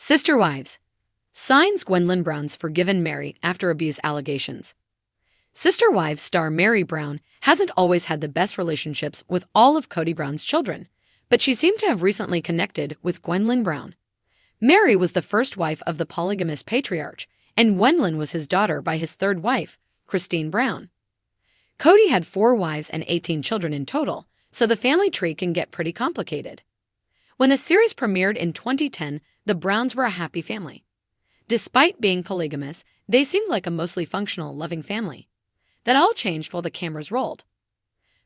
Sister wives. Signs Gwendlyn Brown's forgiven Meri after abuse allegations. Sister Wives star Meri Brown hasn't always had the best relationships with all of Kody Brown's children, but she seemed to have recently connected with Gwendlyn Brown. Meri was the first wife of the polygamous patriarch, and Gwendlyn was his daughter by his third wife, Cristin Brown. Kody had 4 wives and 18 children in total, so the family tree can get pretty complicated. When the series premiered in 2010, the Browns were a happy family. Despite being polygamous, they seemed like a mostly functional, loving family. That all changed while the cameras rolled.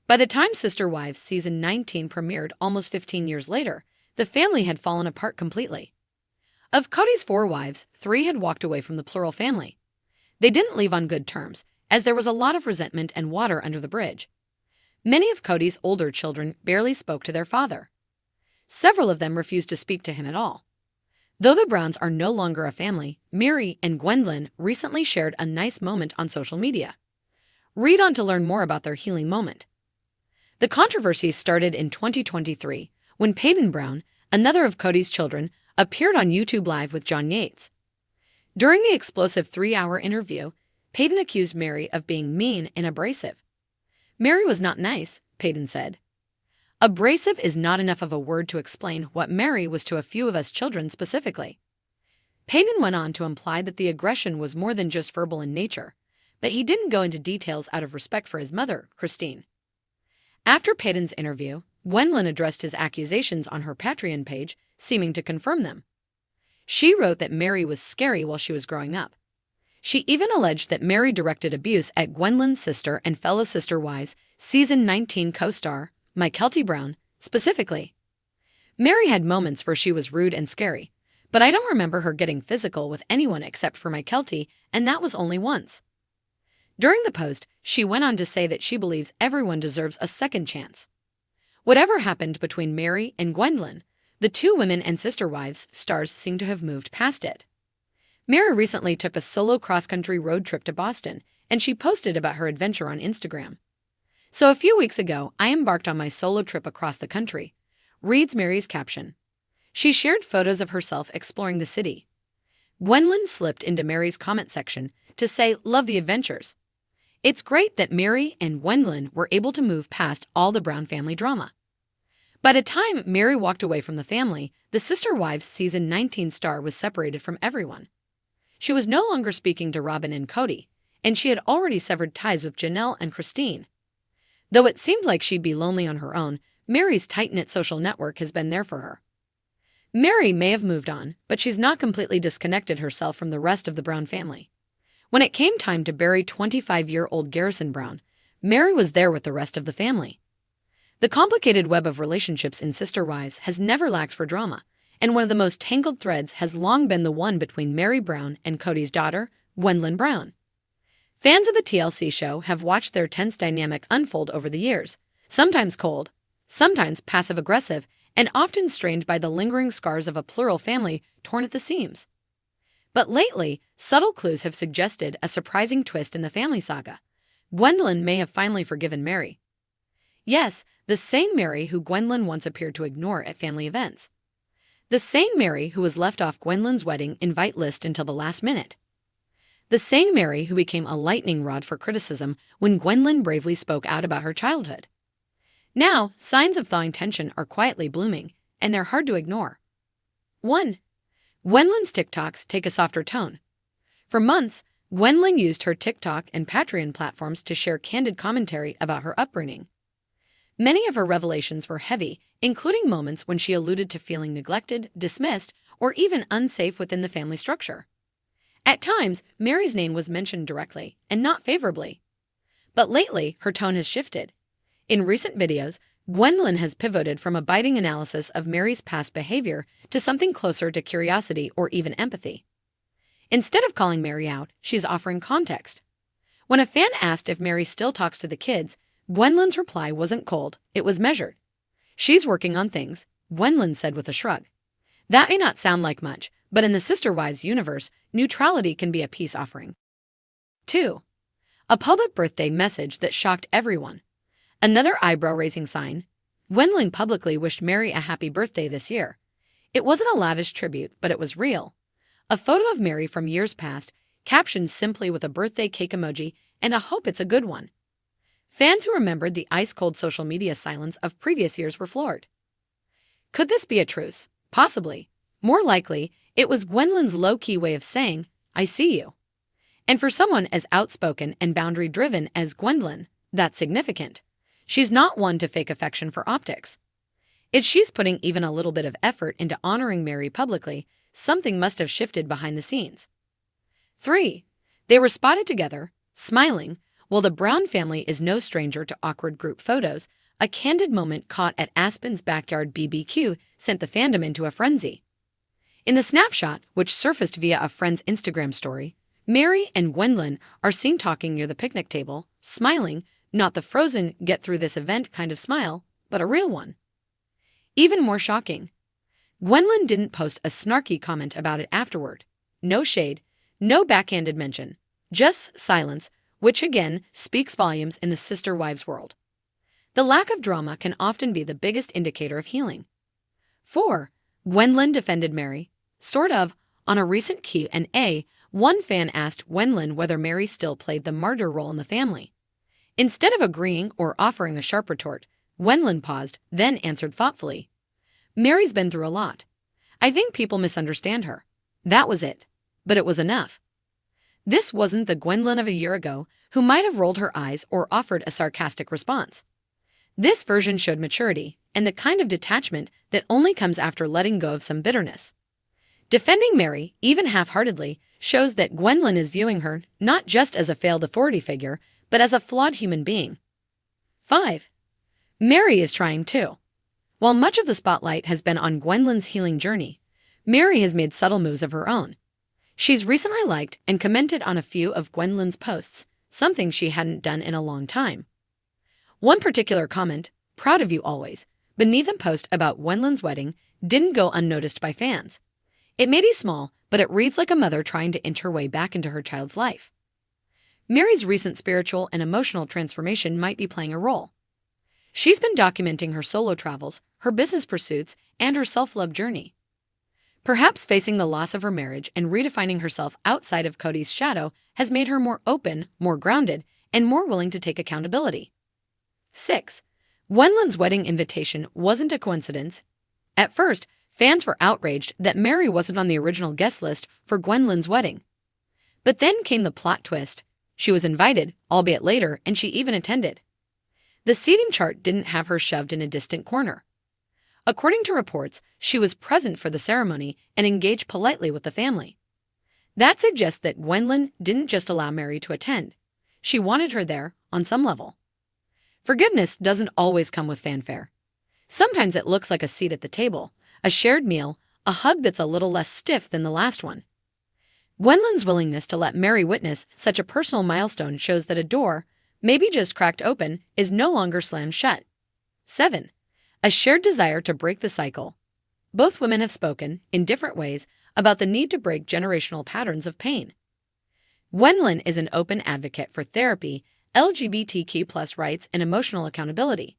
By the time Sister Wives season 19 premiered almost 15 years later, the family had fallen apart completely. Of Kody's 4 wives, 3 had walked away from the plural family. They didn't leave on good terms, as there was a lot of resentment and water under the bridge. Many of Kody's older children barely spoke to their father. Several of them refused to speak to him at all. Though the Browns are no longer a family, Meri and Gwendlyn recently shared a nice moment on social media. Read on to learn more about their healing moment. The controversy started in 2023 when Peyton Brown, another of Kody's children, appeared on YouTube Live with John Yates. During the explosive 3-hour interview, Peyton accused Meri of being mean and abrasive. Meri was not nice, Peyton said. Abrasive is not enough of a word to explain what Meri was to a few of us children specifically. Peyton went on to imply that the aggression was more than just verbal in nature, but he didn't go into details out of respect for his mother, Cristin. After Peyton's interview, Gwendlyn addressed his accusations on her Patreon page, seeming to confirm them. She wrote that Meri was scary while she was growing up. She even alleged that Meri directed abuse at Gwendlyn's sister and fellow Sister Wives season 19 co-star, Mykelti Brown, specifically. Meri had moments where she was rude and scary, but I don't remember her getting physical with anyone except for Mykelti, and that was only once. During the post, she went on to say that she believes everyone deserves a second chance. Whatever happened between Meri and Gwendlyn, the 2 women and Sister Wives stars seem to have moved past it. Meri recently took a solo cross-country road trip to Boston, and she posted about her adventure on Instagram. "So a few weeks ago, I embarked on my solo trip across the country," reads Meri's caption. She shared photos of herself exploring the city. Gwendlyn slipped into Meri's comment section to say, "Love the adventures." It's great that Meri and Gwendlyn were able to move past all the Brown family drama. By the time Meri walked away from the family, the Sister Wives season 19 star was separated from everyone. She was no longer speaking to Robyn and Kody, and she had already severed ties with Janelle and Cristin. Though it seemed like she'd be lonely on her own, Meri's tight-knit social network has been there for her. Meri may have moved on, but she's not completely disconnected herself from the rest of the Brown family. When it came time to bury 25-year-old Garrison Brown, Meri was there with the rest of the family. The complicated web of relationships in Sister Wives has never lacked for drama, and one of the most tangled threads has long been the one between Meri Brown and Kody's daughter, Gwendlyn Brown. Fans of the TLC show have watched their tense dynamic unfold over the years, sometimes cold, sometimes passive-aggressive, and often strained by the lingering scars of a plural family torn at the seams. But lately, subtle clues have suggested a surprising twist in the family saga. Gwendlyn may have finally forgiven Meri. Yes, the same Meri who Gwendlyn once appeared to ignore at family events. The same Meri who was left off Gwendlyn's wedding invite list until the last minute. The same Meri who became a lightning rod for criticism when Gwendlyn bravely spoke out about her childhood. Now, signs of thawing tension are quietly blooming, and they're hard to ignore. 1. Gwendlyn's TikToks take a softer tone. For months, Gwendlyn used her TikTok and Patreon platforms to share candid commentary about her upbringing. Many of her revelations were heavy, including moments when she alluded to feeling neglected, dismissed, or even unsafe within the family structure. At times, Meri's name was mentioned directly, and not favorably. But lately, her tone has shifted. In recent videos, Gwendlyn has pivoted from a biting analysis of Meri's past behavior to something closer to curiosity or even empathy. Instead of calling Meri out, she's offering context. When a fan asked if Meri still talks to the kids, Gwendlyn's reply wasn't cold, it was measured. "She's working on things," Gwendlyn said with a shrug. That may not sound like much, but in the Sister Wives universe, neutrality can be a peace offering. 2. A public birthday message that shocked everyone. Another eyebrow-raising sign. Gwendlyn publicly wished Meri a happy birthday this year. It wasn't a lavish tribute, but it was real. A photo of Meri from years past, captioned simply with a birthday cake emoji and a hope it's a good one. Fans who remembered the ice-cold social media silence of previous years were floored. Could this be a truce? Possibly. More likely, it was Gwendlyn's low-key way of saying, I see you. And for someone as outspoken and boundary-driven as Gwendlyn, that's significant. She's not one to fake affection for optics. If she's putting even a little bit of effort into honoring Meri publicly, something must have shifted behind the scenes. 3. They were spotted together, smiling. While the Brown family is no stranger to awkward group photos, a candid moment caught at Aspen's backyard BBQ sent the fandom into a frenzy. In the snapshot, which surfaced via a friend's Instagram story, Meri and Gwendlyn are seen talking near the picnic table, smiling, not the frozen get-through-this-event kind of smile, but a real one. Even more shocking, Gwendlyn didn't post a snarky comment about it afterward. No shade, no backhanded mention, just silence, which again speaks volumes in the sister-wives world. The lack of drama can often be the biggest indicator of healing. 4. Gwendlyn defended Meri. Sort of. On a recent Q&A, one fan asked Gwendlyn whether Meri still played the martyr role in the family. Instead of agreeing or offering a sharp retort, Gwendlyn paused, then answered thoughtfully. Meri's been through a lot. I think people misunderstand her. That was it. But it was enough. This wasn't the Gwendlyn of a year ago who might have rolled her eyes or offered a sarcastic response. This version showed maturity and the kind of detachment that only comes after letting go of some bitterness. Defending Meri, even half-heartedly, shows that Gwendlyn is viewing her not just as a failed authority figure, but as a flawed human being. 5. Meri is trying too. While much of the spotlight has been on Gwendlyn's healing journey, Meri has made subtle moves of her own. She's recently liked and commented on a few of Gwendlyn's posts, something she hadn't done in a long time. One particular comment, proud of you always, beneath a post about Gwendlyn's wedding, didn't go unnoticed by fans. It may be small, but it reads like a mother trying to inch her way back into her child's life. Meri's recent spiritual and emotional transformation might be playing a role. She's been documenting her solo travels, her business pursuits, and her self-love journey. Perhaps facing the loss of her marriage and redefining herself outside of Cody's shadow has made her more open, more grounded, and more willing to take accountability. 6. Gwendlyn's wedding invitation wasn't a coincidence. At first, fans were outraged that Meri wasn't on the original guest list for Gwendlyn's wedding. But then came the plot twist. She was invited, albeit later, and she even attended. The seating chart didn't have her shoved in a distant corner. According to reports, she was present for the ceremony and engaged politely with the family. That suggests that Gwendlyn didn't just allow Meri to attend. She wanted her there, on some level. Forgiveness doesn't always come with fanfare. Sometimes it looks like a seat at the table, a shared meal, a hug that's a little less stiff than the last one. Gwendlyn's willingness to let Meri witness such a personal milestone shows that a door, maybe just cracked open, is no longer slammed shut. 7. A shared desire to break the cycle. Both women have spoken, in different ways, about the need to break generational patterns of pain. Gwendlyn is an open advocate for therapy, LGBTQ+ rights, and emotional accountability.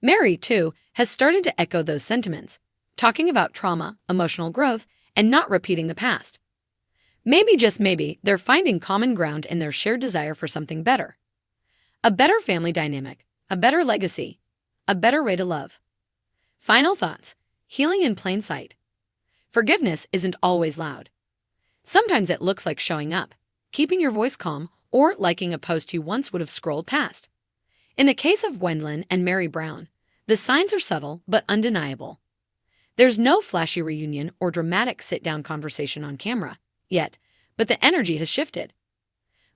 Meri, too, has started to echo those sentiments, talking about trauma, emotional growth, and not repeating the past. Maybe, just maybe, they're finding common ground in their shared desire for something better. A better family dynamic, a better legacy, a better way to love. Final thoughts. Healing in plain sight. Forgiveness isn't always loud. Sometimes it looks like showing up, keeping your voice calm, or liking a post you once would have scrolled past. In the case of Gwendlyn and Meri Brown, the signs are subtle but undeniable. There's no flashy reunion or dramatic sit-down conversation on camera, yet, but the energy has shifted.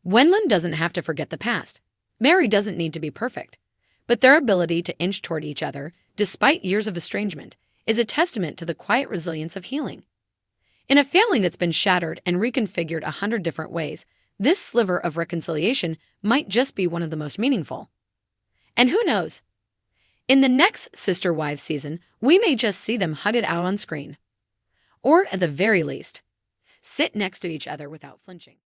Gwendlyn doesn't have to forget the past. Meri doesn't need to be perfect. But their ability to inch toward each other, despite years of estrangement, is a testament to the quiet resilience of healing. In a family that's been shattered and reconfigured 100 different ways, this sliver of reconciliation might just be one of the most meaningful. And who knows? In the next Sister Wives season, we may just see them hug it out on screen. Or, at the very least, sit next to each other without flinching.